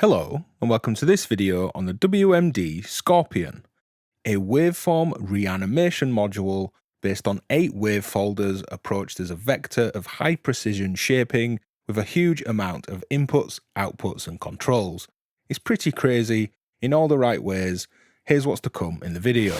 Hello and welcome to this video on the WMD Skorpion, a waveform reanimation module based on 8 wave folders approached as a vector of high precision shaping with a huge amount of inputs, outputs and controls. It's pretty crazy in all the right ways. Here's what's to come in the video.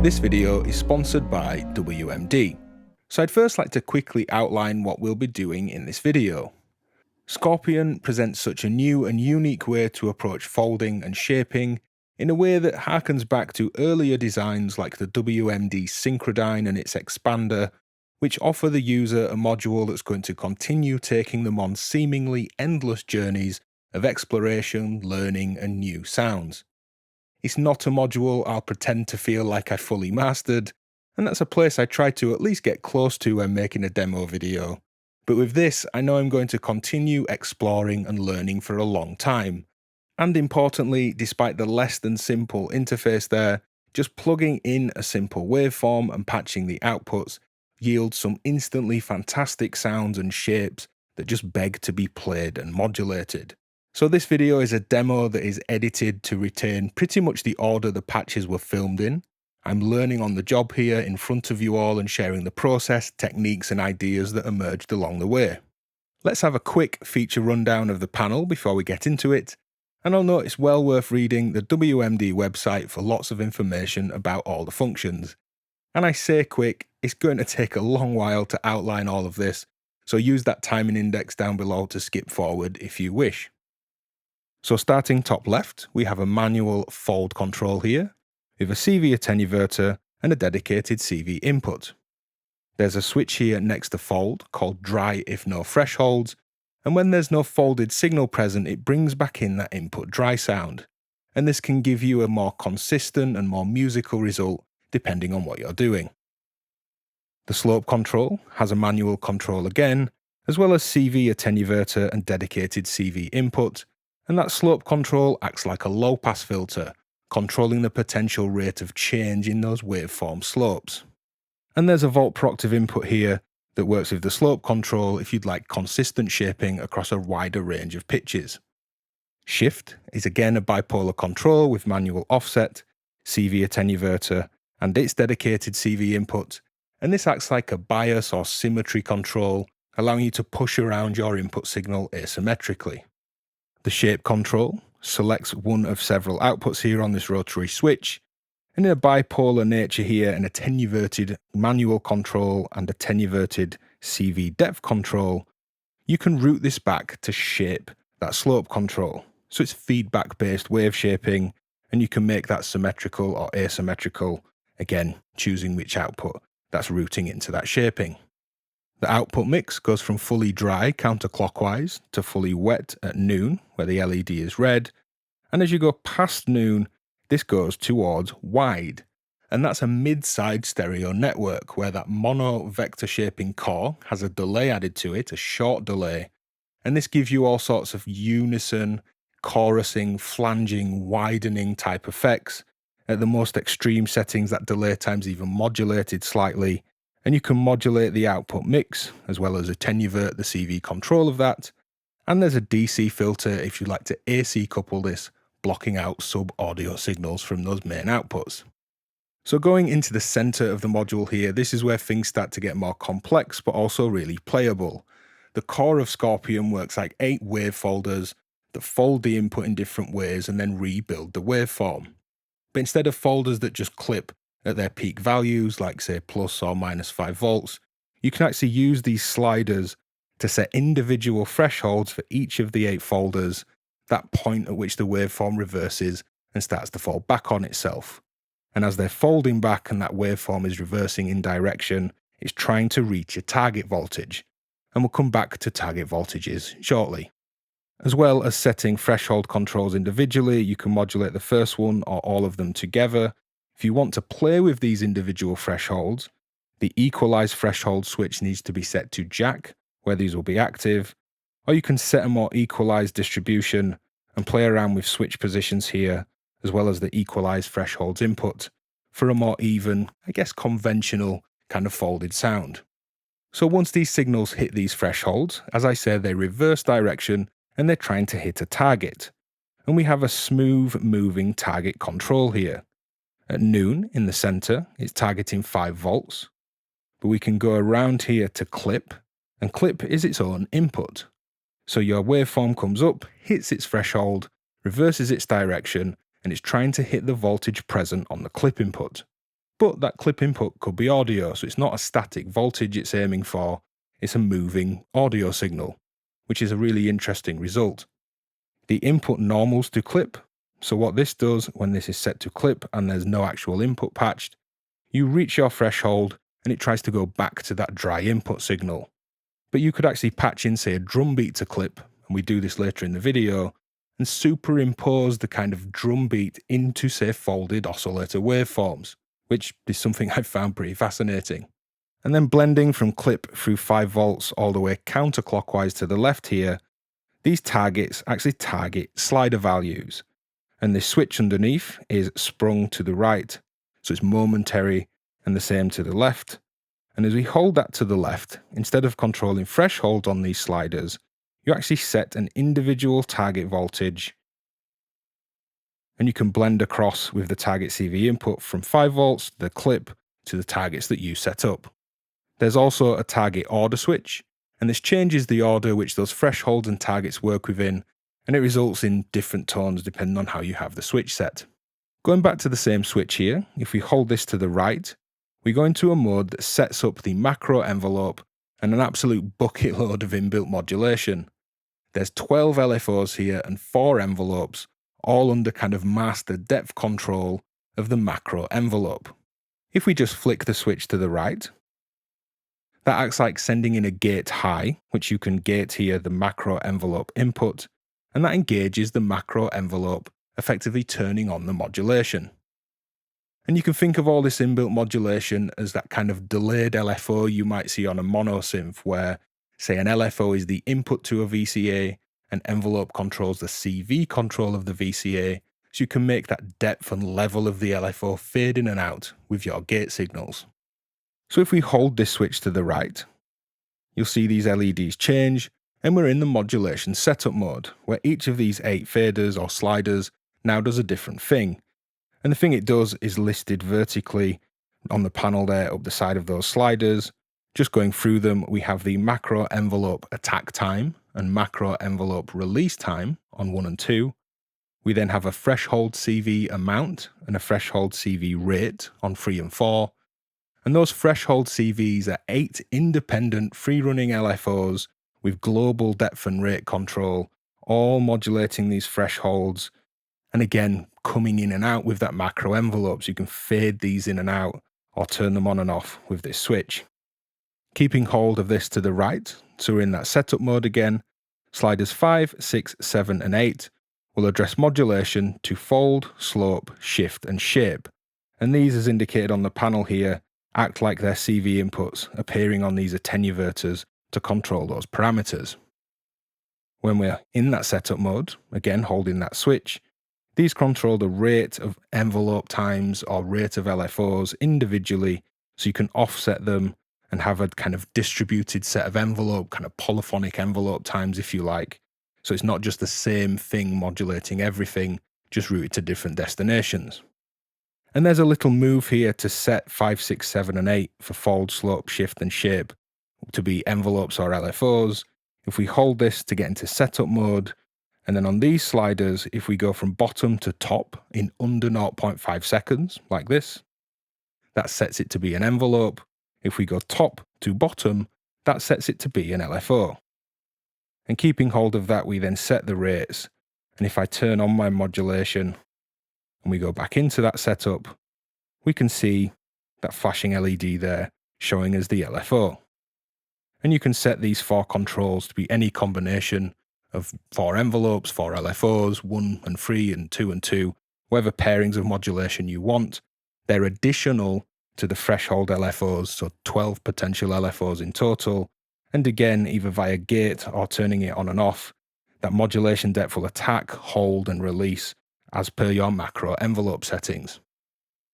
This video is sponsored by WMD, so I'd first like to quickly outline what we'll be doing in this video. Skorpion presents such a new and unique way to approach folding and shaping in a way that harkens back to earlier designs like the WMD Synchrodyne and its expander, which offer the user a module that's going to continue taking them on seemingly endless journeys of exploration, learning and new sounds. It's not a module I'll pretend to feel like I fully mastered, and that's a place I try to at least get close to when making a demo video. But with this, I know I'm going to continue exploring and learning for a long time. And importantly, despite the less than simple interface there, just plugging in a simple waveform and patching the outputs yields some instantly fantastic sounds and shapes that just beg to be played and modulated. So this video is a demo that is edited to retain pretty much the order the patches were filmed in. I'm learning on the job here in front of you all and sharing the process, techniques and ideas that emerged along the way. Let's have a quick feature rundown of the panel before we get into it, and I'll note it's well worth reading the WMD website for lots of information about all the functions. And I say quick, it's going to take a long while to outline all of this, so use that timing index down below to skip forward if you wish. So starting top left, we have a manual fold control here, with a CV attenuator and a dedicated CV input. There's a switch here next to fold called dry if no thresholds, and when there's no folded signal present it brings back in that input dry sound, and this can give you a more consistent and more musical result depending on what you're doing. The slope control has a manual control again, as well as CV attenuator and dedicated CV input, and that slope control acts like a low-pass filter, controlling the potential rate of change in those waveform slopes. And there's a volt per octave input here that works with the slope control if you'd like consistent shaping across a wider range of pitches. Shift is again a bipolar control with manual offset, CV attenuator, and its dedicated CV input, and this acts like a bias or symmetry control, allowing you to push around your input signal asymmetrically. The shape control selects one of several outputs here on this rotary switch, and in a bipolar nature here, an attenuated manual control and attenuated CV depth control, you can route this back to shape that slope control. So it's feedback based wave shaping, and you can make that symmetrical or asymmetrical, again choosing which output that's routing into that shaping. The output mix goes from fully dry counterclockwise to fully wet at noon, where the LED is red, and as you go past noon, this goes towards wide, and that's a mid-side stereo network where that mono vector shaping core has a delay added to it, a short delay, and this gives you all sorts of unison, chorusing, flanging, widening type effects. At the most extreme settings, that delay time's even modulated slightly, And you can modulate the output mix, as well as attenuate the CV control of that. And there's a DC filter if you'd like to AC couple this, blocking out sub-audio signals from those main outputs. So going into the center of the module here, this is where things start to get more complex, but also really playable. The core of Skorpion works like 8 wave folders that fold the input in different ways and then rebuild the waveform. But instead of folders that just clip at their peak values, like say plus or minus 5 volts, you can actually use these sliders to set individual thresholds for each of the 8 folders, that point at which the waveform reverses and starts to fall back on itself. And as they're folding back and that waveform is reversing in direction, it's trying to reach a target voltage. And we'll come back to target voltages shortly. As well as setting threshold controls individually, you can modulate the first one or all of them together. If you want to play with these individual thresholds, the equalize threshold switch needs to be set to jack, where these will be active, or you can set a more equalized distribution and play around with switch positions here, as well as the equalize thresholds input, for a more even, conventional kind of folded sound. So once these signals hit these thresholds, as I said, they reverse direction and they're trying to hit a target. And we have a smooth moving target control here. At noon in the center, it's targeting 5 volts. But we can go around here to clip, and clip is its own input. So your waveform comes up, hits its threshold, reverses its direction, and it's trying to hit the voltage present on the clip input. But that clip input could be audio, so it's not a static voltage it's aiming for, it's a moving audio signal, which is a really interesting result. The input normals to clip, so what this does when this is set to clip and there's no actual input patched, you reach your threshold and it tries to go back to that dry input signal. But you could actually patch in, say, a drum beat to clip, and we do this later in the video, and superimpose the kind of drum beat into, say, folded oscillator waveforms, which is something I've found pretty fascinating. And then blending from clip through 5 volts all the way counterclockwise to the left here, these targets actually target slider values. And this switch underneath is sprung to the right, so it's momentary, and the same to the left. And as we hold that to the left, instead of controlling thresholds on these sliders, you actually set an individual target voltage, and you can blend across with the target CV input from 5 volts, the clip, to the targets that you set up. There's also a target order switch, and this changes the order which those thresholds and targets work within, and it results in different tones depending on how you have the switch set. Going back to the same switch here, if we hold this to the right, we go into a mode that sets up the macro envelope and an absolute bucket load of inbuilt modulation. There's 12 LFOs here and 4 envelopes, all under kind of master depth control of the macro envelope. If we just flick the switch to the right, that acts like sending in a gate high, which you can gate here the macro envelope input, and that engages the macro envelope, effectively turning on the modulation. And you can think of all this inbuilt modulation as that kind of delayed LFO you might see on a mono synth, where, say, an LFO is the input to a VCA, and envelope controls the CV control of the VCA, so you can make that depth and level of the LFO fade in and out with your gate signals. So if we hold this switch to the right, you'll see these LEDs change, and we're in the modulation setup mode, where each of these 8 faders or sliders now does a different thing. And the thing it does is listed vertically on the panel there up the side of those sliders. Just going through them, we have the macro envelope attack time and macro envelope release time on 1 and 2. We then have a threshold CV amount and a threshold CV rate on 3 and 4. And those threshold CVs are 8 independent free-running LFOs with global depth and rate control, all modulating these thresholds, and again, coming in and out with that macro envelope, so you can fade these in and out or turn them on and off with this switch. Keeping hold of this to the right, so we're in that setup mode again, sliders 5, 6, 7 and 8 will address modulation to fold, slope, shift and shape. And these, as indicated on the panel here, act like their CV inputs appearing on these attenuators to control those parameters. When we're in that setup mode, again holding that switch, these control the rate of envelope times or rate of LFOs individually, so you can offset them and have a kind of distributed set of envelope, kind of polyphonic envelope times, if you like. So it's not just the same thing modulating everything, just routed to different destinations. And there's a little move here to set 5, 6, 7, and 8 for fold, slope, shift, and shape to be envelopes or LFOs. If we hold this to get into setup mode, and then on these sliders, if we go from bottom to top in under 0.5 seconds, like this, that sets it to be an envelope. If we go top to bottom, that sets it to be an LFO. And keeping hold of that, we then set the rates. And if I turn on my modulation and we go back into that setup, we can see that flashing LED there showing us the LFO. And you can set these 4 controls to be any combination of 4 envelopes, 4 LFOs, 1 and 3 and 2 and 2, whatever pairings of modulation you want. They're additional to the threshold LFOs, so 12 potential LFOs in total. And again, either via gate or turning it on and off, that modulation depth will attack, hold, and release as per your macro envelope settings.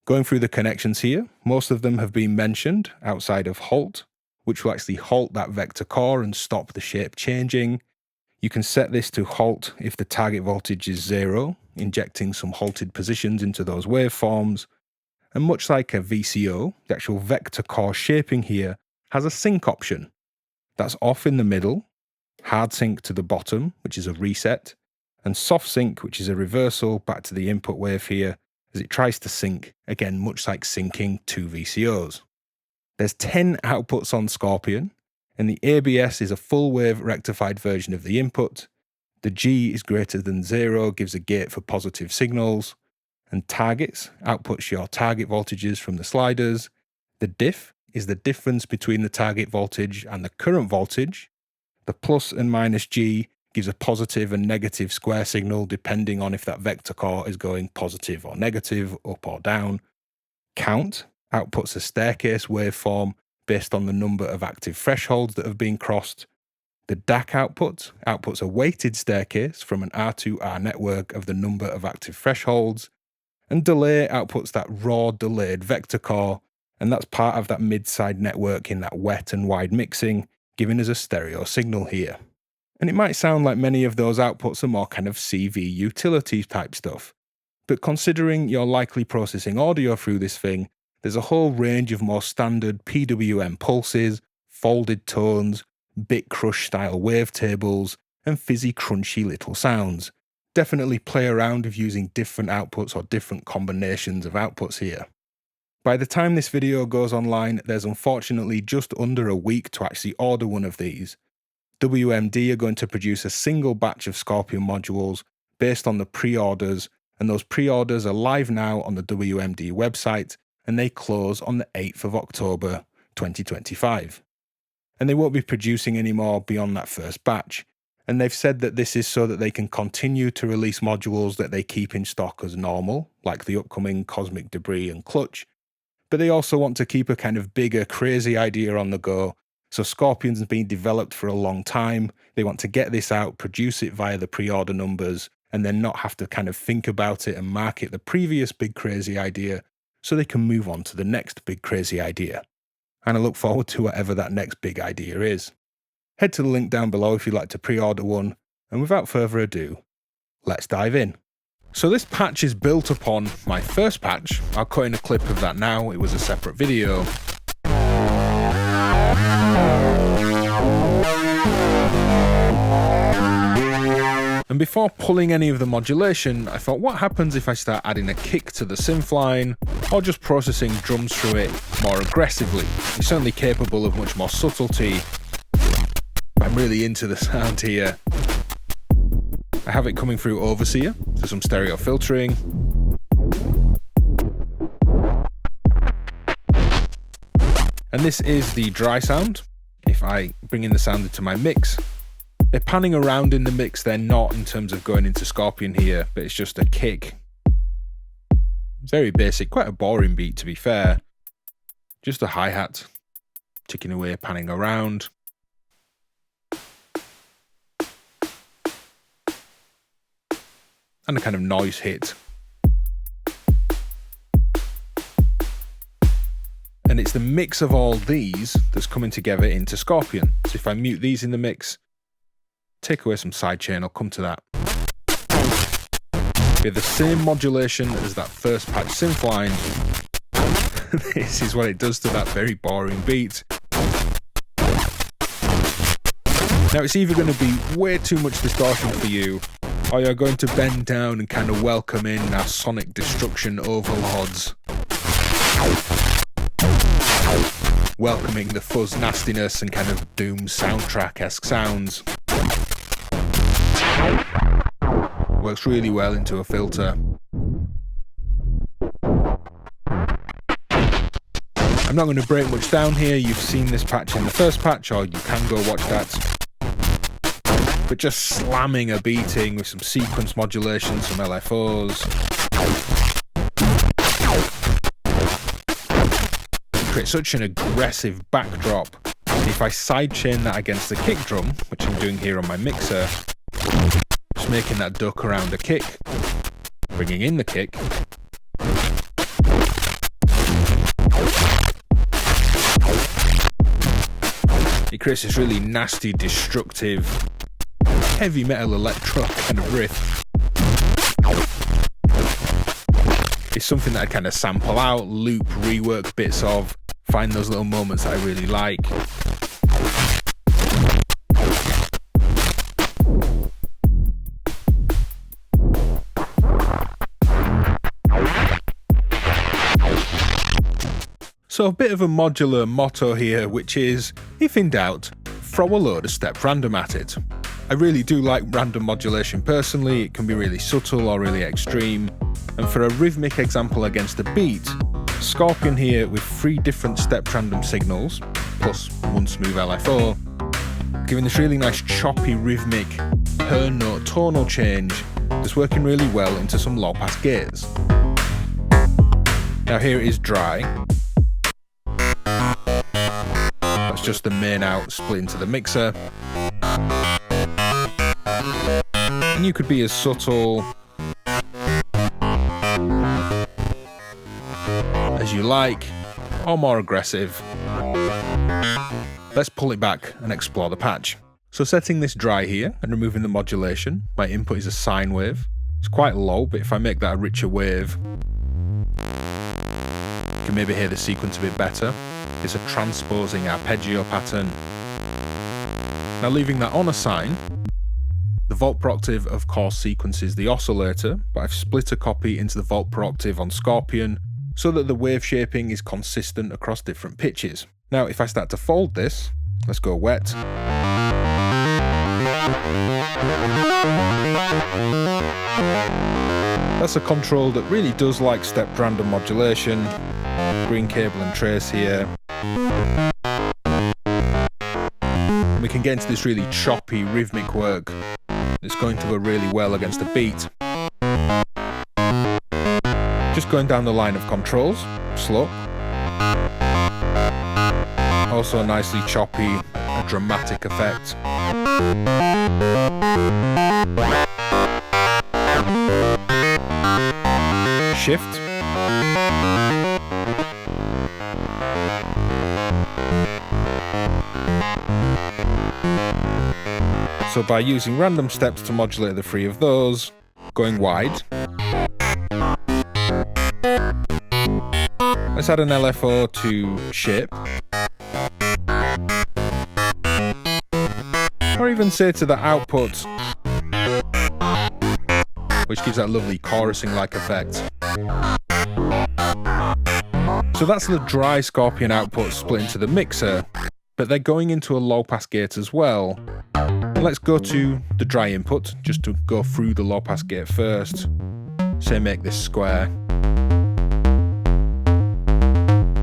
Going through the connections here, most of them have been mentioned outside of Halt, which will actually halt that vector core and stop the shape changing. You can set this to halt if the target voltage is 0, injecting some halted positions into those waveforms. And much like a VCO, the actual vector core shaping here has a sync option. That's off in the middle, hard sync to the bottom, which is a reset, and soft sync, which is a reversal back to the input wave here, as it tries to sync, again much like syncing 2 VCOs. There's 10 outputs on Skorpion, and the ABS is a full wave rectified version of the input. The G is greater than 0, gives a gate for positive signals, and targets outputs your target voltages from the sliders. The diff is the difference between the target voltage and the current voltage. The plus and minus G gives a positive and negative square signal depending on if that vector core is going positive or negative, up or down. Count outputs a staircase waveform based on the number of active thresholds that have been crossed. The DAC outputs a weighted staircase from an R2R network of the number of active thresholds. And delay outputs that raw delayed vector core, and that's part of that mid-side network in that wet and wide mixing, giving us a stereo signal here. And it might sound like many of those outputs are more kind of CV utility type stuff, but considering you're likely processing audio through this thing, there's a whole range of more standard PWM pulses, folded tones, bit crush style wavetables, and fizzy crunchy little sounds. Definitely play around with using different outputs or different combinations of outputs here. By the time this video goes online, there's unfortunately just under a week to actually order one of these. WMD are going to produce a single batch of Skorpion modules based on the pre-orders, and those pre-orders are live now on the WMD website, and they close on the 8th of October 2025. And they won't be producing any more beyond that first batch. And they've said that this is so that they can continue to release modules that they keep in stock as normal, like the upcoming Cosmic Debris and Clutch. But they also want to keep a kind of bigger, crazy idea on the go. So Skorpion's been developed for a long time. They want to get this out, produce it via the pre-order numbers, and then not have to kind of think about it and market the previous big crazy idea, so they can move on to the next big crazy idea. And I look forward to whatever that next big idea is. Head to the link down below if you'd like to pre-order one, and without further ado, let's dive in. So this patch is built upon my first patch. I'll cut in a clip of that now, it was a separate video. And before pulling any of the modulation, I thought, what happens if I start adding a kick to the synth line, or just processing drums through it more aggressively? It's certainly capable of much more subtlety. I'm really into the sound here. I have it coming through Overseer, so some stereo filtering. And this is the dry sound. If I bring in the sound into my mix, they're panning around in the mix, they're not in terms of going into Skorpion here, but it's just a kick. Very basic, quite a boring beat to be fair. Just a hi-hat, ticking away, panning around. And a kind of noise hit. And And it's the mix of all these that's coming together into Skorpion. So if I mute these in the mix, take away some sidechain, I'll come to that. We have the same modulation as that first patch synth line. This is what it does to that very boring beat. Now it's either going to be way too much distortion for you, or you're going to bend down and kind of welcome in our sonic destruction overlords. Welcoming the fuzz nastiness and kind of doom soundtrack-esque sounds. Works really well into a filter. I'm not going to break much down here, you've seen this patch in the first patch, or you can go watch that. But just slamming a beating with some sequence modulation, some LFOs. Creates such an aggressive backdrop. And if I sidechain that against the kick drum, which I'm doing here on my mixer, just making that duck around the kick, bringing in the kick. It creates this really nasty, destructive, heavy metal electro kind of riff. It's something that I kind of sample out, loop, rework bits of, find those little moments that I really like. So a bit of a modular motto here, which is, if in doubt, throw a load of step random at it. I really do like random modulation personally, it can be really subtle or really extreme, and for a rhythmic example against a beat, Skorpion here with 3 different step random signals, plus 1 smooth LFO, giving this really nice choppy rhythmic per note tonal change that's working really well into some low pass gates. Now here it is dry. That's just the main out split into the mixer. And you could be as subtle as you like, or more aggressive. Let's pull it back and explore the patch. So setting this dry here and removing the modulation, my input is a sine wave. It's quite low, but if I make that a richer wave, you can maybe hear the sequence a bit better. It's a transposing arpeggio pattern. Now leaving that on a sine, the volt per octave of course sequences the oscillator, but I've split a copy into the volt per octave on Skorpion so that the wave shaping is consistent across different pitches. Now if I start to fold this, let's go wet. That's a control that really does like stepped random modulation. Green cable and trace here. And we can get into this really choppy rhythmic work that's going to go really well against a beat. Just going down the line of controls, slow. Also a nicely choppy, a dramatic effect. Shift. So by using random steps to modulate the 3 of those, going wide. Let's add an LFO to shape. Or even say to the output, which gives that lovely chorusing-like effect. So that's the dry Skorpion output split into the mixer, but they're going into a low-pass gate as well. Let's go to the dry input, just to go through the low-pass gate first. Say make this square.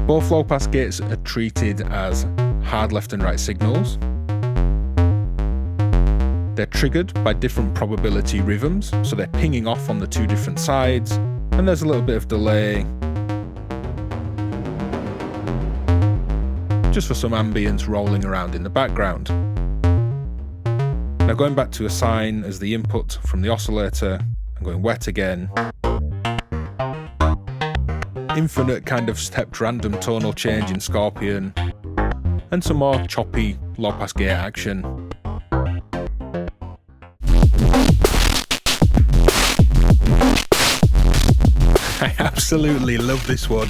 Both low-pass gates are treated as hard left and right signals. They're triggered by different probability rhythms, so they're pinging off on the 2 different sides, and there's a little bit of delay, just for some ambience rolling around in the background. Now going back to a sine as the input from the oscillator, and going wet again. infinite kind of stepped random tonal change in Skorpion, and some more choppy low pass gate action. I absolutely love this one.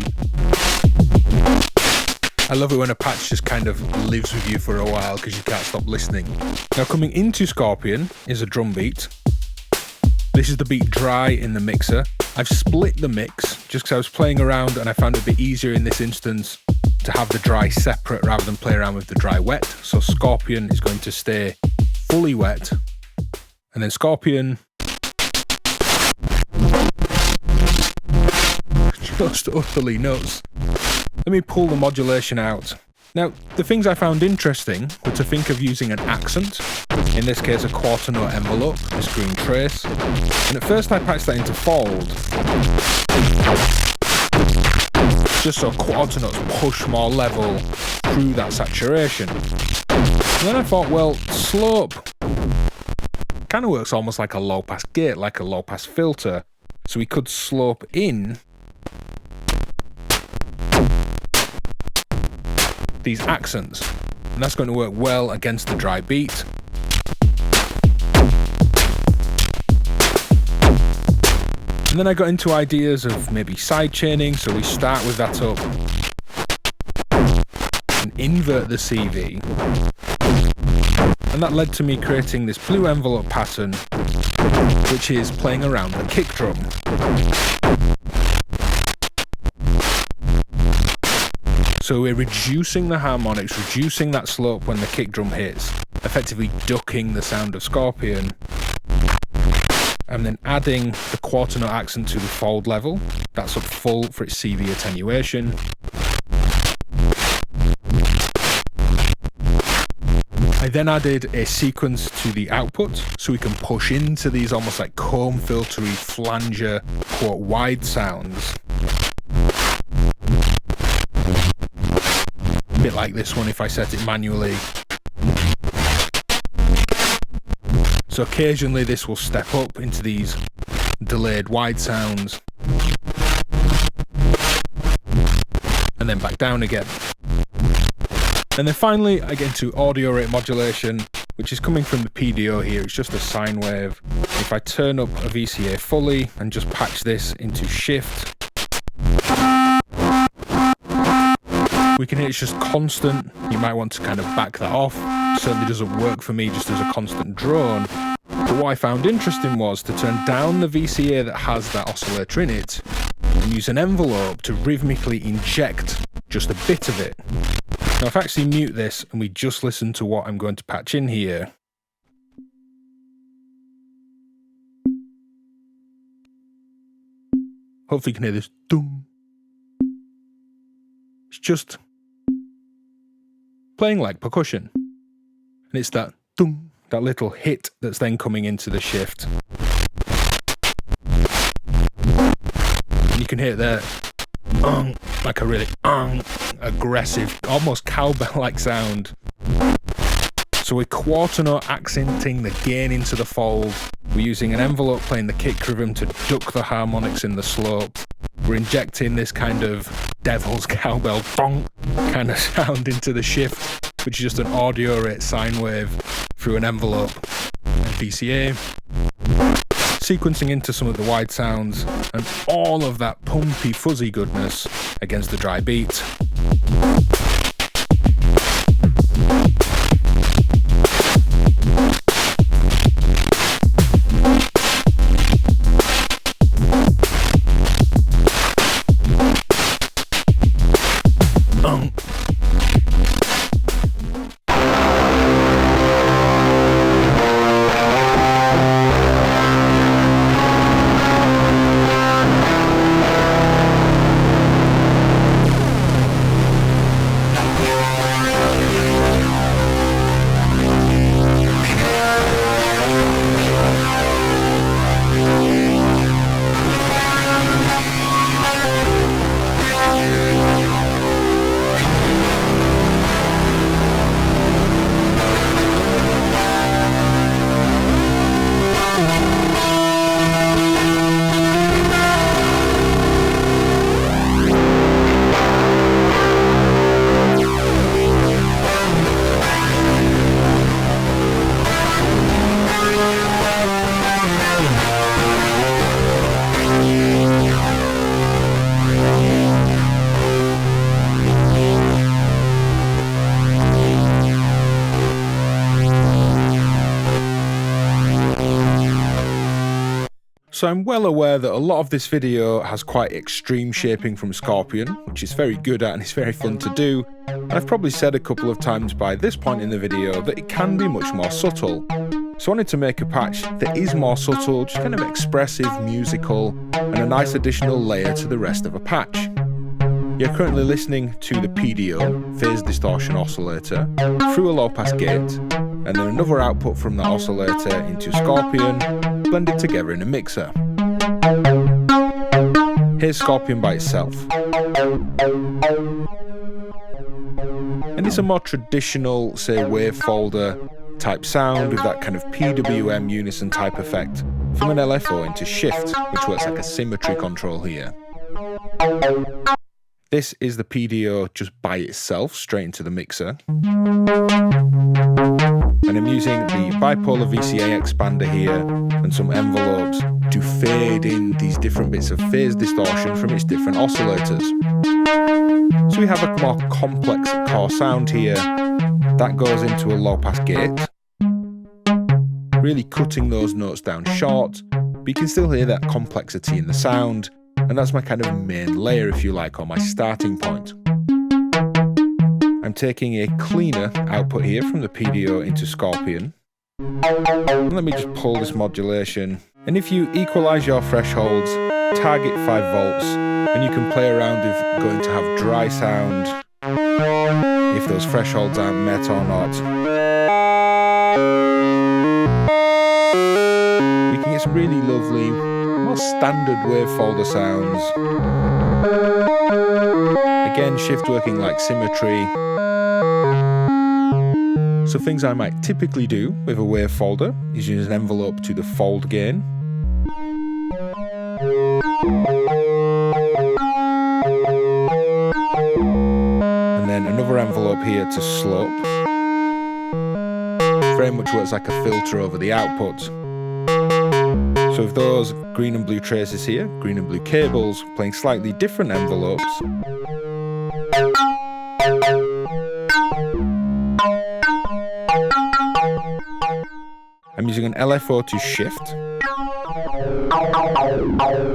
I love it when a patch just kind of lives with you for a while because you can't stop listening. Now coming into Skorpion is a drum beat. This is the beat dry in the mixer. I've split the mix just because I was playing around and I found it a bit easier in this instance to have the dry separate rather than play around with the dry wet. So Skorpion is going to stay fully wet, and then Skorpion just utterly nuts. Let me pull the modulation out. Now, the things I found interesting were to think of using an accent, in this case a quarter note envelope, this green trace, and at first I patched that into fold, just so quarter notes push more level through that saturation. And then I thought, well, slope kind of works almost like a low pass gate, like a low pass filter, so we could slope in these accents, and that's going to work well against the dry beat. And then I got into ideas of maybe side chaining, so we start with that up and invert the CV, and that led to me creating this blue envelope pattern, which is playing around the kick drum. So we're reducing the harmonics, reducing that slope when the kick drum hits, effectively ducking the sound of Skorpion, and then adding the quarter note accent to the fold level. That's up full for its CV attenuation. I then added a sequence to the output so we can push into these almost like comb filtery flanger quote wide sounds. A bit like this one if I set it manually. So occasionally this will step up into these delayed wide sounds and then back down again. And then finally I get into audio rate modulation, which is coming from the PDO here. It's just a sine wave. If I turn up a VCA fully and just patch this into shift, we can hear it's just constant. You might want to kind of back that off. It certainly doesn't work for me just as a constant drone. But what I found interesting was to turn down the VCA that has that oscillator in it and use an envelope to rhythmically inject just a bit of it. Now if I actually mute this and we just listen to what I'm going to patch in here, hopefully you can hear this. It's just playing like percussion. And it's that dum, that little hit that's then coming into the shift. And you can hear it there, like a really aggressive, almost cowbell-like sound. So we're quarter note accenting the gain into the fold. We're using an envelope playing the kick rhythm to duck the harmonics in the slope. We're injecting this kind of devil's cowbell bonk kind of sound into the shift, which is just an audio rate sine wave through an envelope and VCA. Sequencing into some of the wide sounds and all of that pumpy fuzzy goodness against the dry beat. So I'm well aware that a lot of this video has quite extreme shaping from Skorpion, which is very good at and it's very fun to do, and I've probably said a couple of times by this point in the video that it can be much more subtle. So I wanted to make a patch that is more subtle, just kind of expressive, musical, and a nice additional layer to the rest of a patch. You're currently listening to the PDO, phase distortion oscillator, through a low pass gate, and then another output from that oscillator into Skorpion, blended together in a mixer. Here's Skorpion by itself. And it's a more traditional, say, wavefolder type sound with that kind of PWM unison type effect from an LFO into shift, which works like a symmetry control here. This is the PDO just by itself, straight into the mixer. And I'm using the bipolar VCA expander here and some envelopes to fade in these different bits of phase distortion from its different oscillators. So we have a more complex core sound here that goes into a low pass gate, really cutting those notes down short, but you can still hear that complexity in the sound, and that's my kind of main layer, if you like, or my starting point. I'm taking a cleaner output here from the PDO into Skorpion. And let me just pull this modulation, and if you equalize your thresholds, target 5 volts, and you can play around with going to have dry sound, if those thresholds aren't met or not. We can get some really lovely, more standard wavefolder sounds. Again, shift working like symmetry. So things I might typically do with a wavefolder is use an envelope to the fold gain. And then another envelope here to slope. Very much works like a filter over the output. So with those green and blue traces here, green and blue cables, playing slightly different envelopes. I'm using an LFO to shift,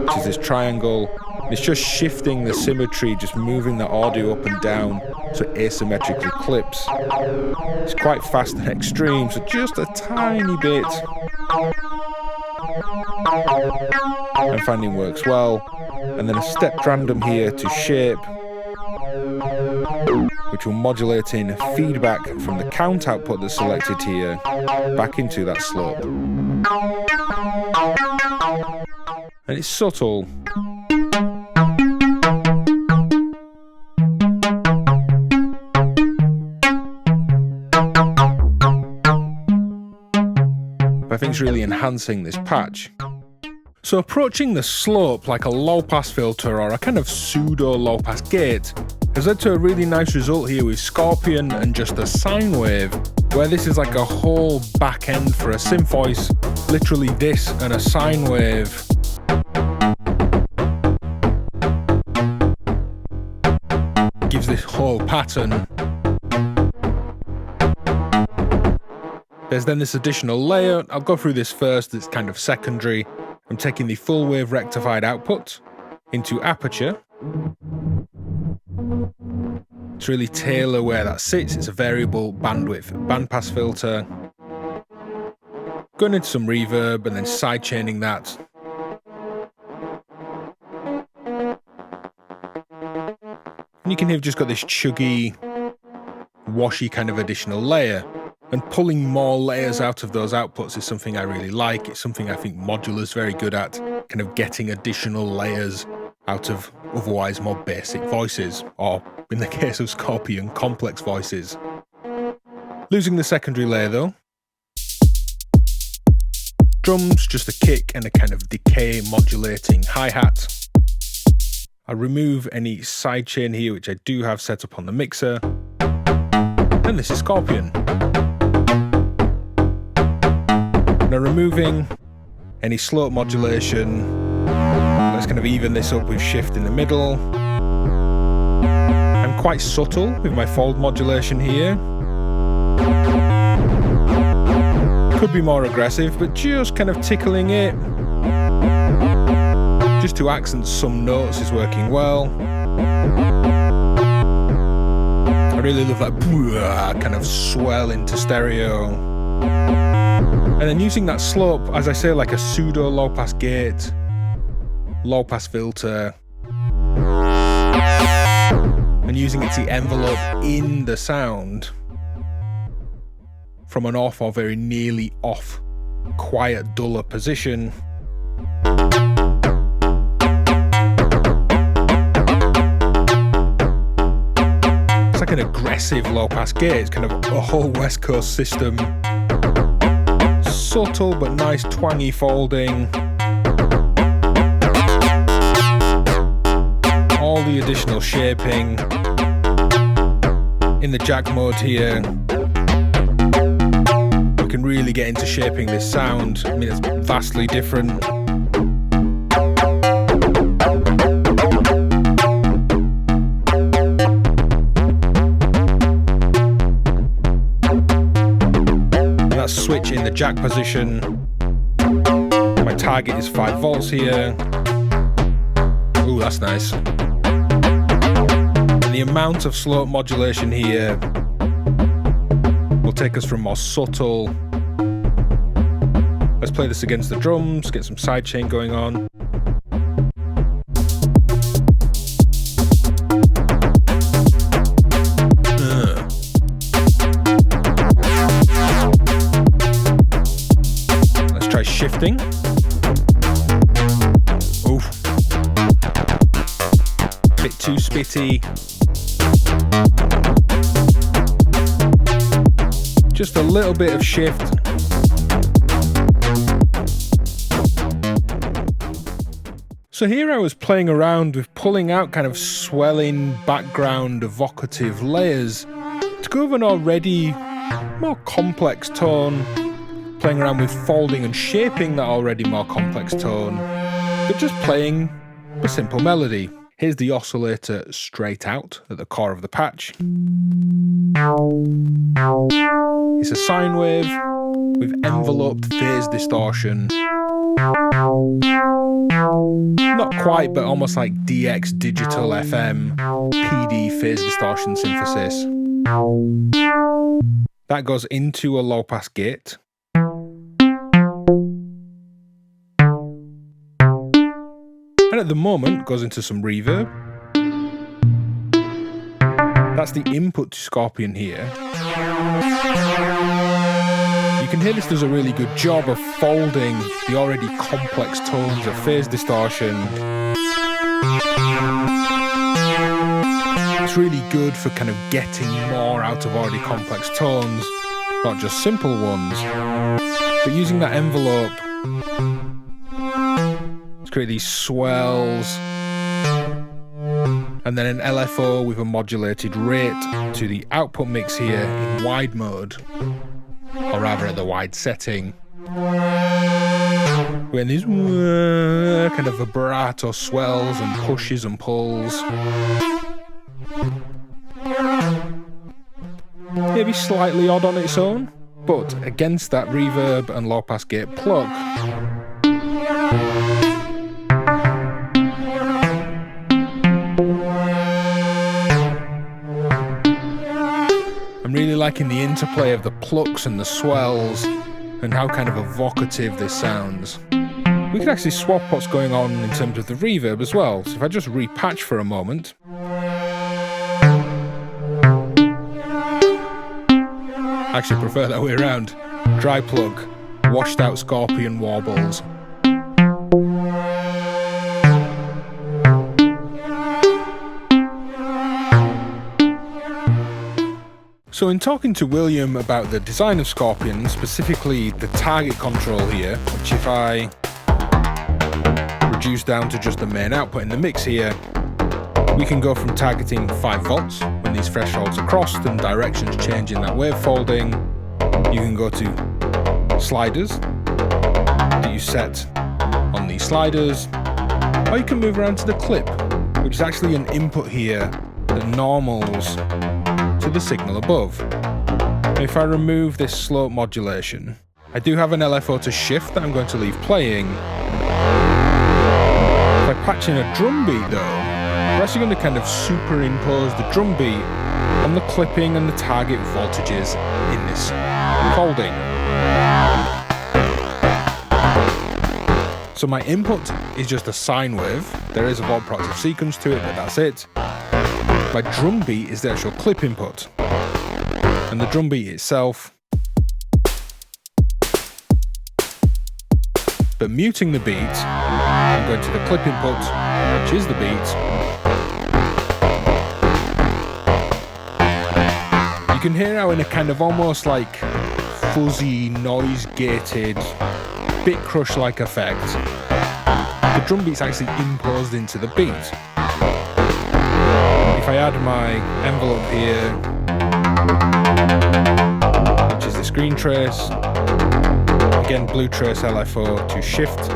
which is this triangle. It's just shifting the symmetry, just moving the audio up and down so it asymmetrically clips. It's quite fast and extreme, so just a tiny bit. I'm finding works well. And then a stepped random here to shape, which will modulate in feedback from the count output that's selected here back into that slope. And it's subtle. But I think it's really enhancing this patch. So approaching the slope like a low-pass filter or a kind of pseudo low-pass gate has led to a really nice result here with Skorpion and just a sine wave, where this is like a whole back end for a synth voice, literally this and a sine wave. Gives this whole pattern. There's then this additional layer. I'll go through this first, it's kind of secondary. I'm taking the full wave rectified output into aperture to really tailor where that sits. It's a variable bandwidth bandpass filter. Going into some reverb and then sidechaining that. And you can hear we've just got this chuggy, washy kind of additional layer. And pulling more layers out of those outputs is something I really like. It's something I think Modular's very good at, kind of getting additional layers out of otherwise more basic voices, or in the case of Skorpion, complex voices. Losing the secondary layer though. Drums, just a kick and a kind of decay modulating hi-hat. I remove any sidechain here, which I do have set up on the mixer. And this is Skorpion. Now removing any slope modulation, let's kind of even this up with shift in the middle. I'm quite subtle with my fold modulation here. Could be more aggressive, but just kind of tickling it. just to accent some notes is working well. I really love that kind of swell into stereo. And then using that slope, as I say, like a pseudo low pass gate, low pass filter, and using it to envelope in the sound from an off or very nearly off, quiet, duller position. It's like an aggressive low pass gate. It's kind of a whole West Coast system. Subtle but nice twangy folding. All the additional shaping. In the jack mode here, we can really get into shaping this sound. I mean, it's vastly different. And that switch in the jack position. My target is 5 volts here. Ooh, that's nice. The amount of slope modulation here will take us from more subtle. Let's play this against the drums, get some sidechain going on. Let's try shifting. Oof. Bit too spitty. Just a little bit of shift. So here I was playing around with pulling out kind of swelling background evocative layers to go with an already more complex tone, playing around with folding and shaping that already more complex tone, but just playing a simple melody. Here's the oscillator straight out at the core of the patch. It's a sine wave with enveloped phase distortion. Not quite, but almost like DX digital FM, PD phase distortion synthesis. That goes into a low pass gate. And at the moment goes into some reverb. That's the input to Skorpion here. You can hear this does a really good job of folding the already complex tones of phase distortion. It's really good for kind of getting more out of already complex tones, not just simple ones, but using that envelope to create these swells, and then an LFO with a modulated rate to the output mix here in wide mode, or rather at the wide setting. When these kind of vibrato swells and pushes and pulls. Maybe slightly odd on its own, but against that reverb and low pass gate pluck, I'm really liking the interplay of the plucks and the swells and how kind of evocative this sounds. We could actually swap what's going on in terms of the reverb as well. So if I just repatch for a moment. I actually prefer that way around. Dry plug, washed out Skorpion warbles. So in talking to William about the design of Skorpion, specifically the target control here, which if I reduce down to just the main output in the mix here, we can go from targeting 5 volts when these thresholds are crossed and directions change in that wavefolding. You can go to sliders that you set on these sliders, or you can move around to the clip, which is actually an input here that normals to the signal above. If I remove this slope modulation, I do have an LFO to shift that I'm going to leave playing. If I By patching a drum beat though, we're actually going to kind of superimpose the drum beat on the clipping and the target voltages in this folding. So my input is just a sine wave. There is a volt proctive sequence to it, but that's it. My drum beat is the actual clip input. And the drum beat itself. But muting the beat, I'm going to the clip input, which is the beat. You can hear how in a kind of almost like fuzzy, noise-gated, bit crush-like effect, the drum beat's actually imposed into the beat. If I add my envelope here, which is the screen trace, again blue trace LFO to shift,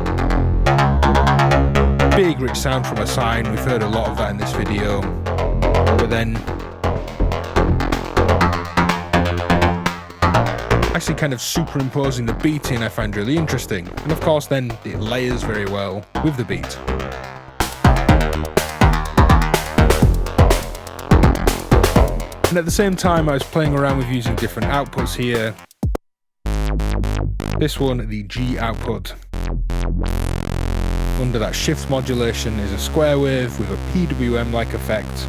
big rich sound from a sine, we've heard a lot of that in this video, but then actually kind of superimposing the beat in I find really interesting, and of course then it layers very well with the beat. And at the same time I was playing around with using different outputs here. This one, the G output, under that shift modulation is a square wave with a PWM-like effect.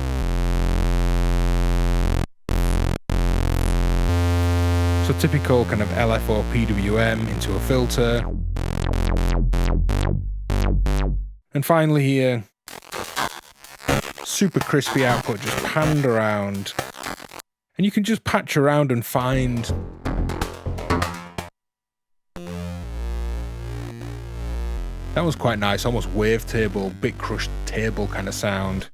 So typical kind of LFO PWM into a filter. And finally here, super crispy output just panned around. And you can just patch around and find that was quite nice, almost wavetable, bit crushed table kind of sound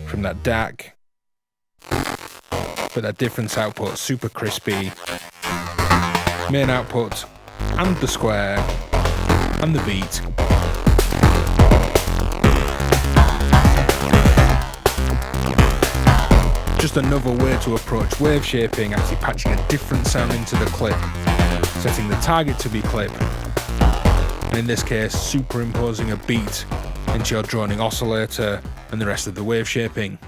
from that DAC. But that difference output, super crispy. Main output, and the square, and the beat. Just another way to approach wave shaping, actually patching a different sound into the clip, setting the target to be clip, and in this case superimposing a beat into your droning oscillator and the rest of the wave shaping.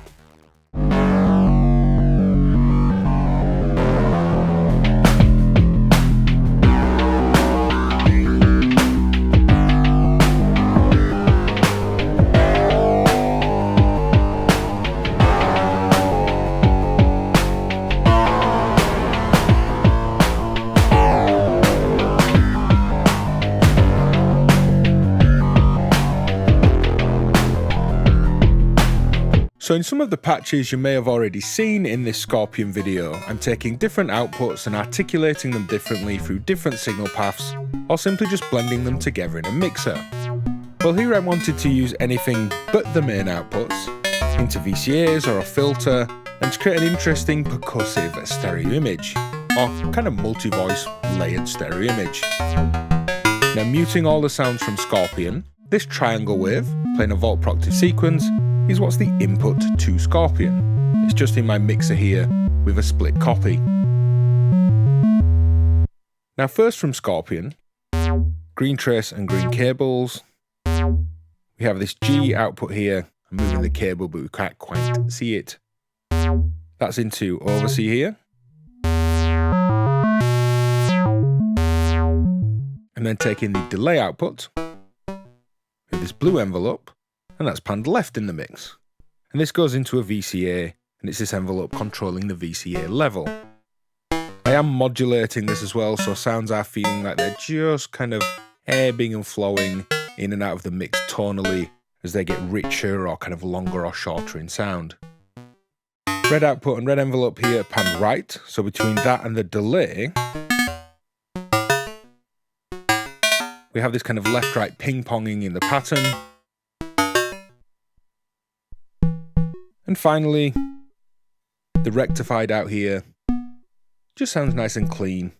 So in some of the patches you may have already seen in this Skorpion video, I'm taking different outputs and articulating them differently through different signal paths, or simply just blending them together in a mixer. Well, here I wanted to use anything but the main outputs into VCAs or a filter, and to create an interesting percussive stereo image, or kind of multi-voice layered stereo image. Now muting all the sounds from Skorpion, this triangle wave, playing a volt proctive sequence, is what's the input to Skorpion. It's just in my mixer here with a split copy. Now first from Skorpion, green trace and green cables. We have this G output here. I'm moving the cable but we can't quite see it. That's into oversee here. And then taking the delay output with this blue envelope, and that's panned left in the mix. And this goes into a VCA, and it's this envelope controlling the VCA level. I am modulating this as well, so sounds are feeling like they're just kind of ebbing and flowing in and out of the mix tonally as they get richer or kind of longer or shorter in sound. Red output and red envelope here panned right, so between that and the delay, we have this kind of left-right ping-ponging in the pattern. And finally, the rectified out here just sounds nice and clean.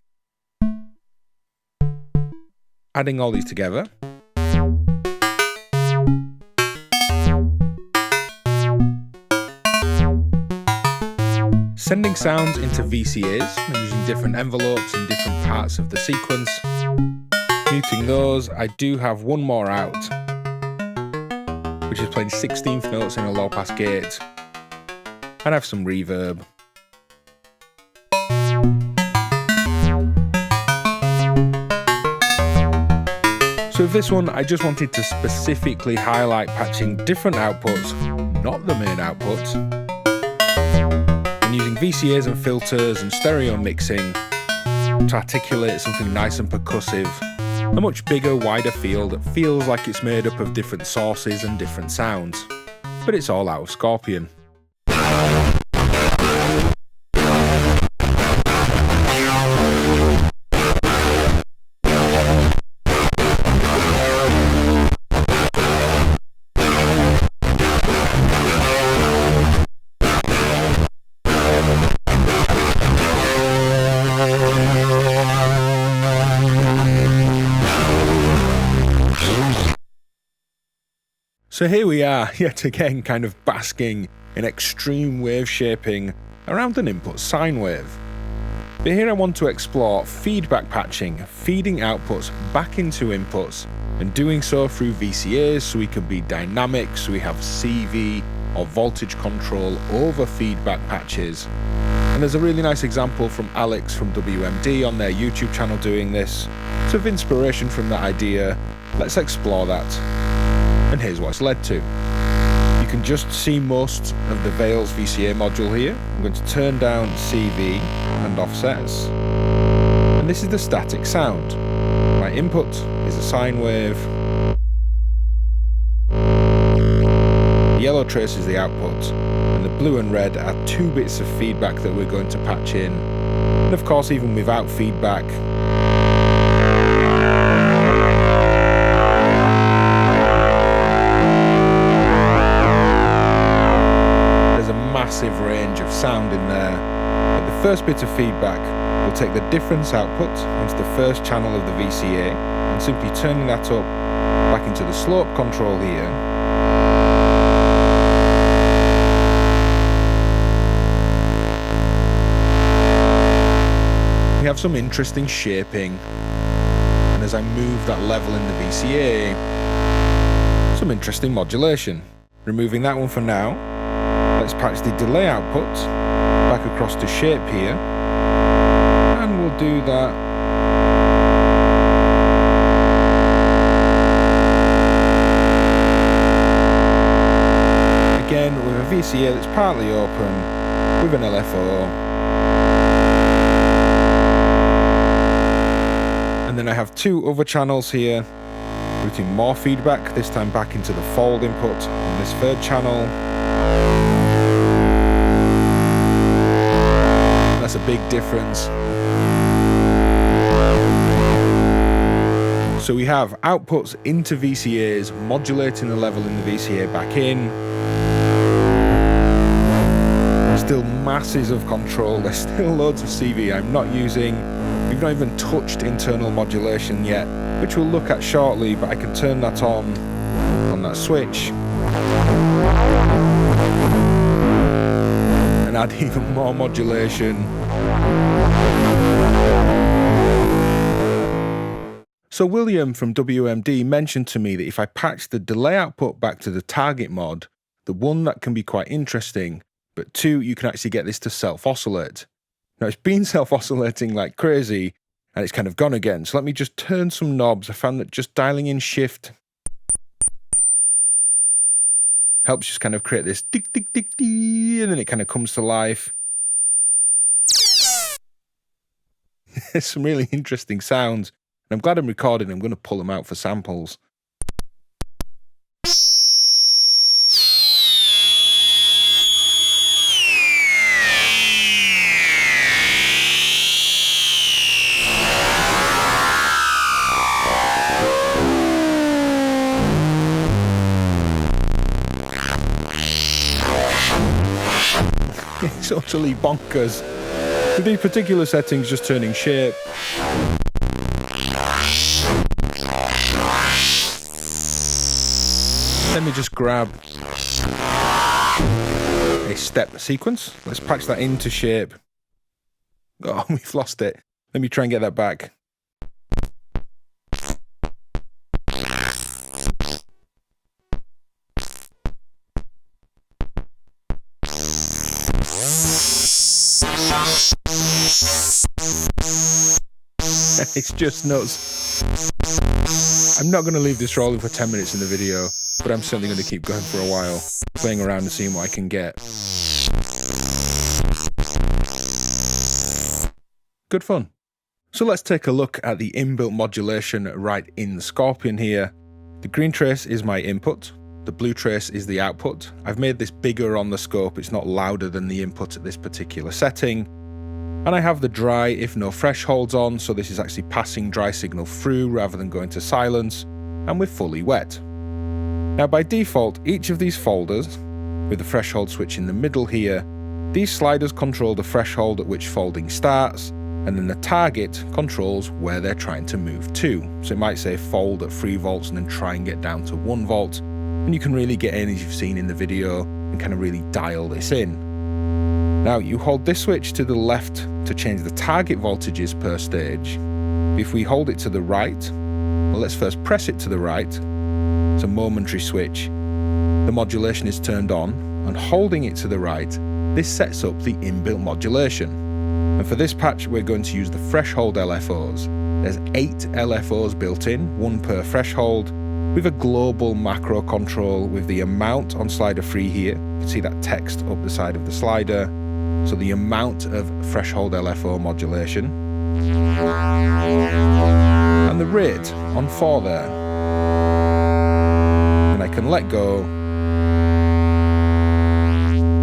Adding all these together. Sending sounds into VCAs and using different envelopes in different parts of the sequence. Muting those, I do have one more out, which is playing 16th notes in a low pass gate, and I have some reverb. So with this one, I just wanted to specifically highlight patching different outputs, not the main output, and using VCAs and filters and stereo mixing to articulate something nice and percussive, a much bigger, wider field that feels like it's made up of different sources and different sounds. But it's all out of Skorpion. So here we are, yet again kind of basking in extreme wave shaping around an input sine wave. But here I want to explore feedback patching, feeding outputs back into inputs, and doing so through VCAs so we can be dynamic, so we have CV or voltage control over feedback patches. And there's a really nice example from Alex from WMD on their YouTube channel doing this. So with inspiration from that idea, let's explore that. And here's what it's led to. You can just see most of the Veils VCA module here. I'm going to turn down CV and offsets. And this is the static sound. My input is a sine wave. The yellow trace is the output. And the blue and red are 2 bits of feedback that we're going to patch in. And of course, even without feedback, massive range of sound in there. But the first bit of feedback will take the difference output into the first channel of the VCA and simply turning that up back into the slope control here. We have some interesting shaping, and as I move that level in the VCA, some interesting modulation. Removing that one for now. Let's patch the delay output back across to shape here, and we'll do that again with a VCA that's partly open with an LFO, and then I have 2 other channels here routing more feedback, this time back into the fold input on this 3rd channel. That's a big difference. So we have outputs into VCAs, modulating the level in the VCA back in. Still masses of control, there's still loads of CV I'm not using. We've not even touched internal modulation yet, which we'll look at shortly, but I can turn that on that switch. And add even more modulation. So William from WMD mentioned to me that if I patch the delay output back to the target mod, the one that can be quite interesting, but 2, you can actually get this to self-oscillate. Now it's been self-oscillating like crazy, and it's kind of gone again. So let me just turn some knobs. I found that just dialing in shift helps just kind of create this tick, tick, tick, tick, and then it kind of comes to life. There's some really interesting sounds. And I'm glad I'm recording. I'm going to pull them out for samples. It's utterly bonkers. With these particular settings, just turning shape. Let me just grab a step sequence. Let's patch that into shape. Oh, we've lost it. Let me try and get that back. It's just nuts. I'm not going to leave this rolling for 10 minutes in the video, but I'm certainly going to keep going for a while, playing around and seeing what I can get. Good fun. So let's take a look at the inbuilt modulation right in the Skorpion here. The green trace is my input, the blue trace is the output. I've made this bigger on the scope, it's not louder than the input at this particular setting. And I have the dry if no thresholds on, so this is actually passing dry signal through rather than going to silence, and we're fully wet. Now by default, each of these folders, with the threshold switch in the middle here, these sliders control the threshold at which folding starts, and then the target controls where they're trying to move to. So it might say fold at 3 volts and then try and get down to 1 volt, and you can really get in, as you've seen in the video, and kind of really dial this in. Now you hold this switch to the left to change the target voltages per stage. If we hold it to the right, well, let's first press it to the right. It's a momentary switch. The modulation is turned on, and holding it to the right, this sets up the inbuilt modulation. And for this patch, we're going to use the threshold LFOs. There's 8 LFOs built in, 1 per threshold, with a global macro control with the amount on slider 3 here. You can see that text up the side of the slider. So the amount of threshold LFO modulation. And the rate on 4 there. And I can let go,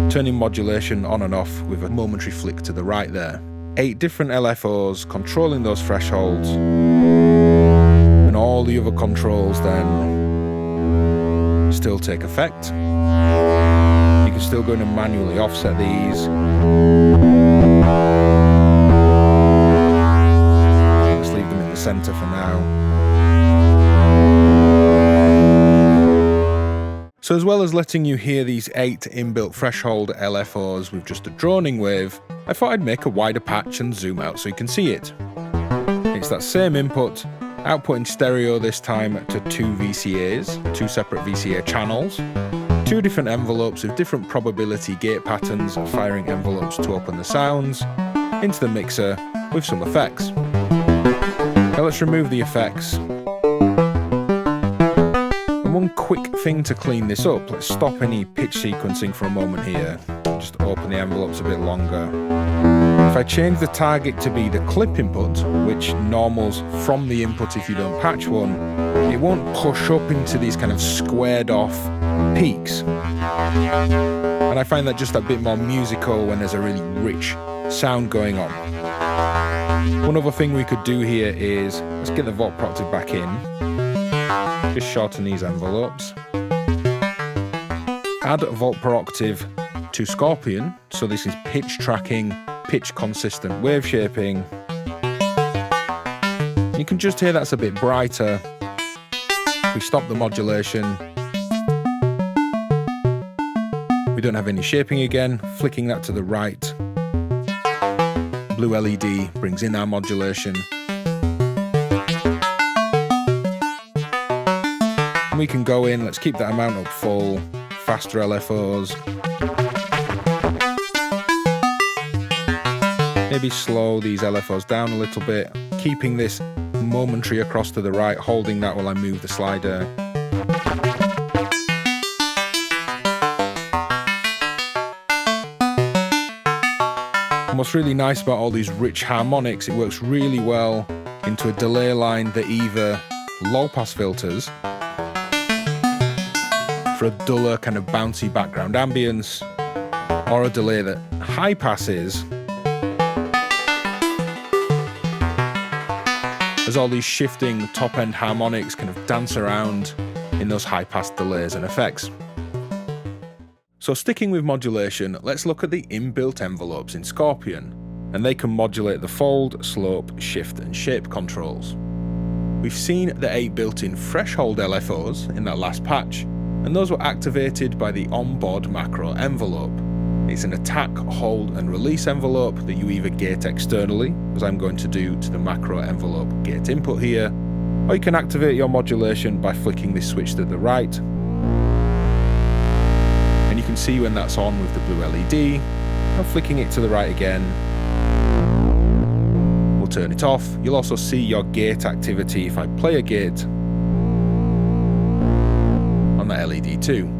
turning modulation on and off with a momentary flick to the right there. 8 different LFOs controlling those thresholds, and all the other controls then still take effect. You can still go in and manually offset these. Let's leave them in the center for now. So as well as letting you hear these 8 inbuilt threshold LFOs with just a droning wave, I thought I'd make a wider patch and zoom out so you can see it. It's that same input, output in stereo this time to 2 VCAs, 2 separate VCA channels, 2 different envelopes with different probability gate patterns, firing envelopes to open the sounds, into the mixer with some effects. Now let's remove the effects. And one quick thing to clean this up, let's stop any pitch sequencing for a moment here. Just open the envelopes a bit longer. If I change the target to be the clip input, which normals from the input if you don't patch one, it won't push up into these kind of squared off peaks. And I find that just a bit more musical when there's a really rich sound going on. One other thing we could do here is, let's get the volt per octave back in. Just shorten these envelopes. Add volt per octave to Skorpion, so this is pitch tracking, pitch consistent wave shaping. You can just hear that's a bit brighter. If we stop the modulation, we don't have any shaping again. Flicking that to the right, blue LED brings in our modulation. And we can go in, let's keep that amount up full, faster LFOs. Maybe slow these LFOs down a little bit, keeping this momentary across to the right, holding that while I move the slider. And what's really nice about all these rich harmonics, it works really well into a delay line that either low pass filters for a duller kind of bouncy background ambience, or a delay that high passes as all these shifting top-end harmonics kind of dance around in those high-pass delays and effects. So sticking with modulation, let's look at the inbuilt envelopes in Skorpion, and they can modulate the fold, slope, shift and shape controls. We've seen the 8 built-in threshold LFOs in that last patch, and those were activated by the onboard macro envelope. It's an attack, hold and release envelope that you either gate externally, as I'm going to do to the macro envelope gate input here, or you can activate your modulation by flicking this switch to the right. And you can see when that's on with the blue LED, and flicking it to the right again. turn it off. You'll also see your gate activity if I play a gate on the LED too.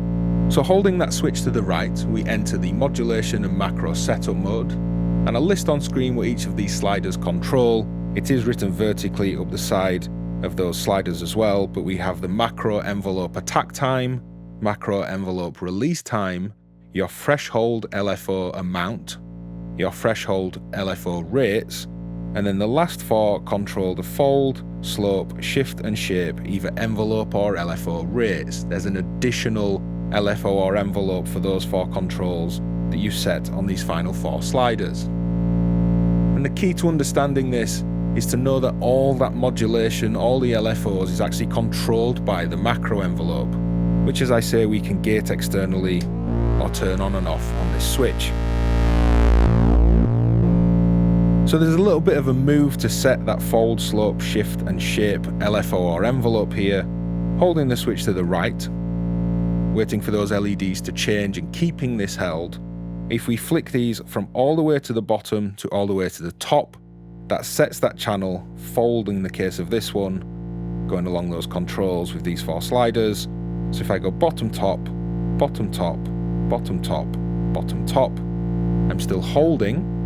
So holding that switch to the right, we enter the modulation and macro setup mode, and I'll list on screen what each of these sliders control. It is written vertically up the side of those sliders as well, but we have the macro envelope attack time, macro envelope release time, your threshold LFO amount, your threshold LFO rates, and then the last four control the fold, slope, shift and shape, either envelope or LFO rates. There's an additional LFO or envelope for those four controls that you set on these final four sliders. And the key to understanding this is to know that all that modulation, all the LFOs, is actually controlled by the macro envelope, which, as I say, we can gate externally or turn on and off on this switch. So there's a little bit of a move to set that fold, slope, shift and shape LFO or envelope here, holding the switch to the right, waiting for those LEDs to change and keeping this held. If we flick these from all the way to the bottom to all the way to the top, that sets that channel, fold in the case of this one, going along those controls with these four sliders. So if I go bottom top, bottom top, bottom top, bottom top, I'm still holding,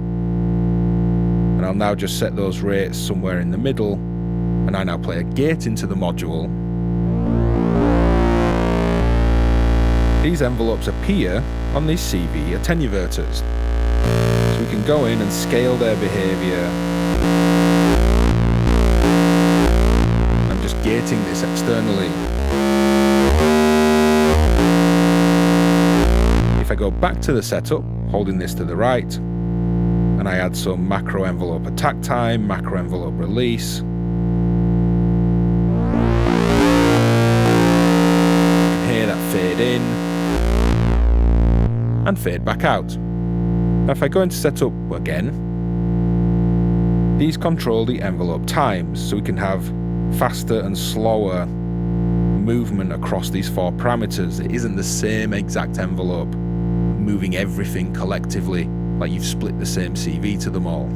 and I'll now just set those rates somewhere in the middle, and I now play a gate into the module. These envelopes appear on these CV attenuators, so we can go in and scale their behavior. I'm just gating this externally. If I go back to the setup, holding this to the right, and I add some macro envelope attack time, macro envelope release, you can hear that fade in and fade back out. Now if I go into setup again, these control the envelope times, so we can have faster and slower movement across these four parameters. It isn't the same exact envelope moving everything collectively, like you've split the same CV to them all.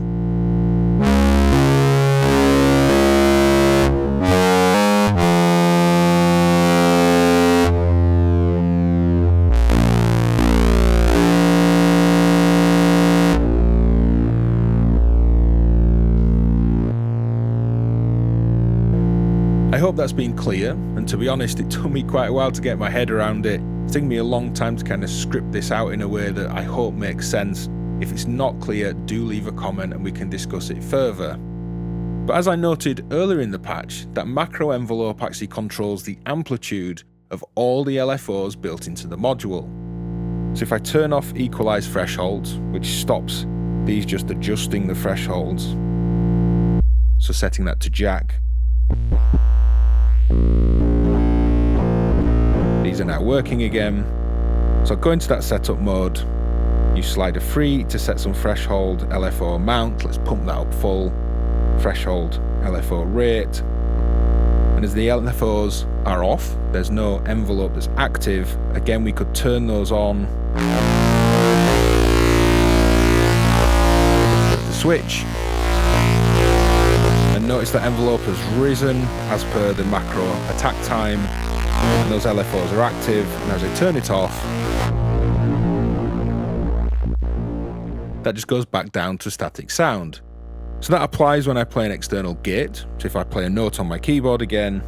I hope that's been clear, and to be honest, it took me quite a while to get my head around it. It's taken me a long time to kind of script this out in a way that I hope makes sense. If it's not clear, do leave a comment and we can discuss it further. But as I noted earlier in the patch, that macro envelope actually controls the amplitude of all the LFOs built into the module. So if I turn off equalize thresholds, which stops these just adjusting the thresholds, so setting that to jack, these are now working again. So go into that setup mode, you slide a 3 to set some threshold LFO amount. Let's pump that up full. Threshold LFO rate. And as the LFOs are off, there's no envelope that's active. Again, we could turn those on. The switch. And notice that envelope has risen as per the macro attack time. And those LFOs are active. And as I turn it off, that just goes back down to static sound. So that applies when I play an external gate. So if I play a note on my keyboard again,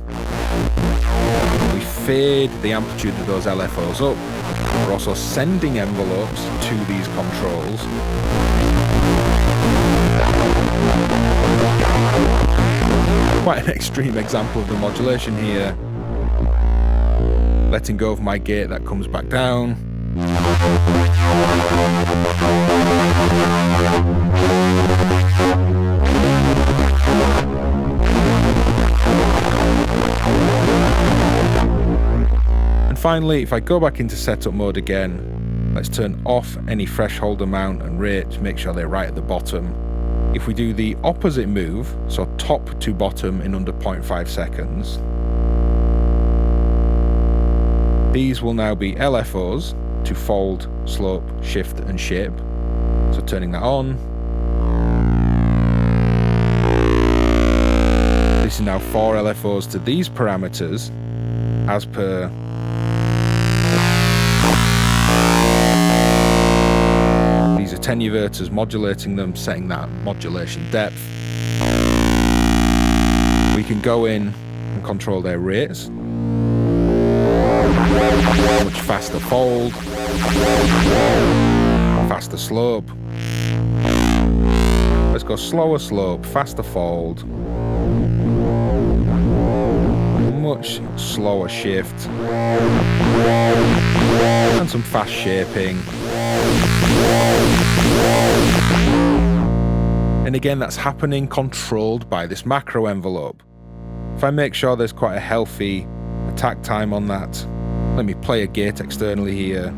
we fade the amplitude of those LFOs up. We're also sending envelopes to these controls. Quite an extreme example of the modulation here. Letting go of my gate, that comes back down. And finally, if I go back into setup mode again, let's turn off any threshold amount and rate to make sure they're right at the bottom. If we do the opposite move, so top to bottom in under 0.5 seconds, these will now be LFOs to fold, slope, shift and shape. So turning that on. now 4 LFOs to these parameters as per these attenuators, modulating them, setting that modulation depth. We can go in and control their rates. Much faster fold, faster slope. Let's go slower slope, faster fold, much slower shift, and some fast shaping. And again, that's happening controlled by this macro envelope. If I make sure there's quite a healthy attack time on that, let me play a gate externally here.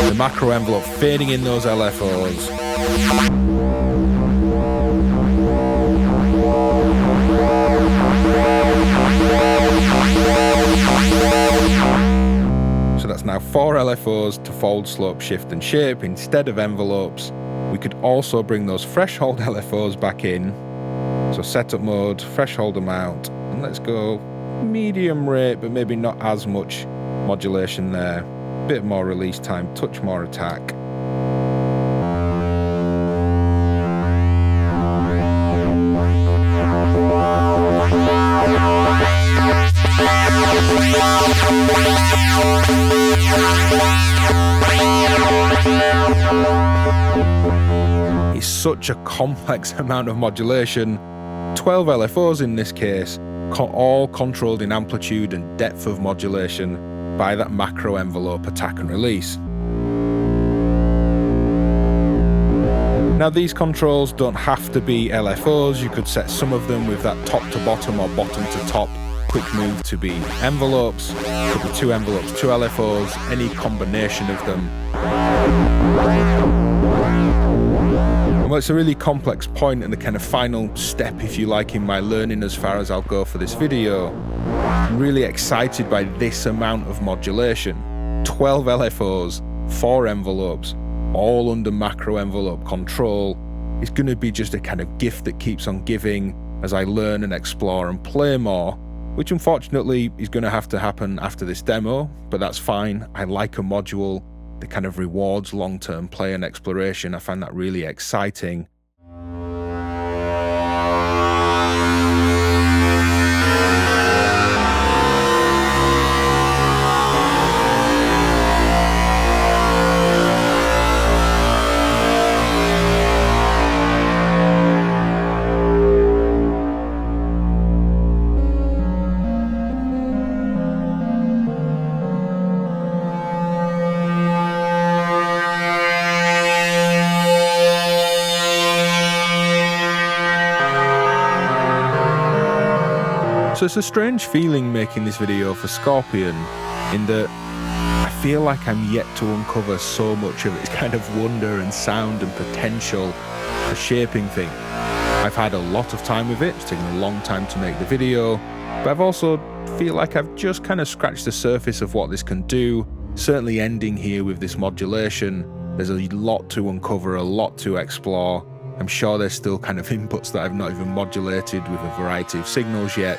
The macro envelope fading in those LFOs. So that's now 4 LFOs to fold, slope, shift and shape instead of envelopes. We could also bring those threshold LFOs back in. So setup mode, threshold amount, and let's go medium rate, but maybe not as much modulation there. Bit more release time, touch more attack. It's such a complex amount of modulation. 12 LFOs in this case, all controlled in amplitude and depth of modulation by that macro envelope attack and release. Now these controls don't have to be LFOs. You could set some of them with that top to bottom or bottom to top quick move to be envelopes. Could be 2 envelopes, 2 LFOs, any combination of them. Well, it's a really complex point and the kind of final step, if you like, in my learning as far as I'll go for this video. I'm really excited by this amount of modulation. 12 LFOs, 4 envelopes, all under macro envelope control. It's going to be just a kind of gift that keeps on giving as I learn and explore and play more, which unfortunately is going to have to happen after this demo, but that's fine. I like a module that kind of rewards long-term play and exploration. I find that really exciting. So it's a strange feeling making this video for Skorpion, in that I feel like I'm yet to uncover so much of its kind of wonder and sound and potential for shaping things. I've had a lot of time with it, it's taken a long time to make the video, but I've also feel like I've just kind of scratched the surface of what this can do, certainly ending here with this modulation. There's a lot to uncover, a lot to explore. I'm sure there's still kind of inputs that I've not even modulated with a variety of signals yet.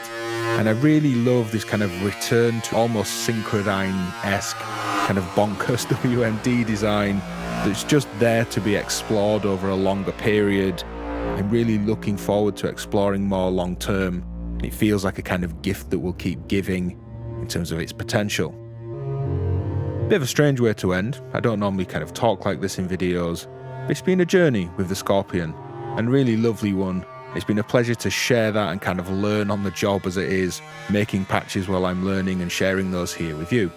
And I really love this kind of return to almost synchrodyne-esque kind of bonkers WMD design that's just there to be explored over a longer period. I'm really looking forward to exploring more long term. It feels like a kind of gift that will keep giving in terms of its potential. Bit of a strange way to end. I don't normally kind of talk like this in videos. It's been a journey with the Skorpion, and really lovely one. It's been a pleasure to share that and kind of learn on the job as it is, making patches while I'm learning and sharing those here with you.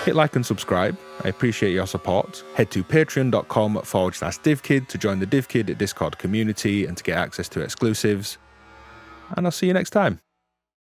Hit like and subscribe. I appreciate your support. Head to patreon.com/DivKid to join the DivKid Discord community and to get access to exclusives. And I'll see you next time.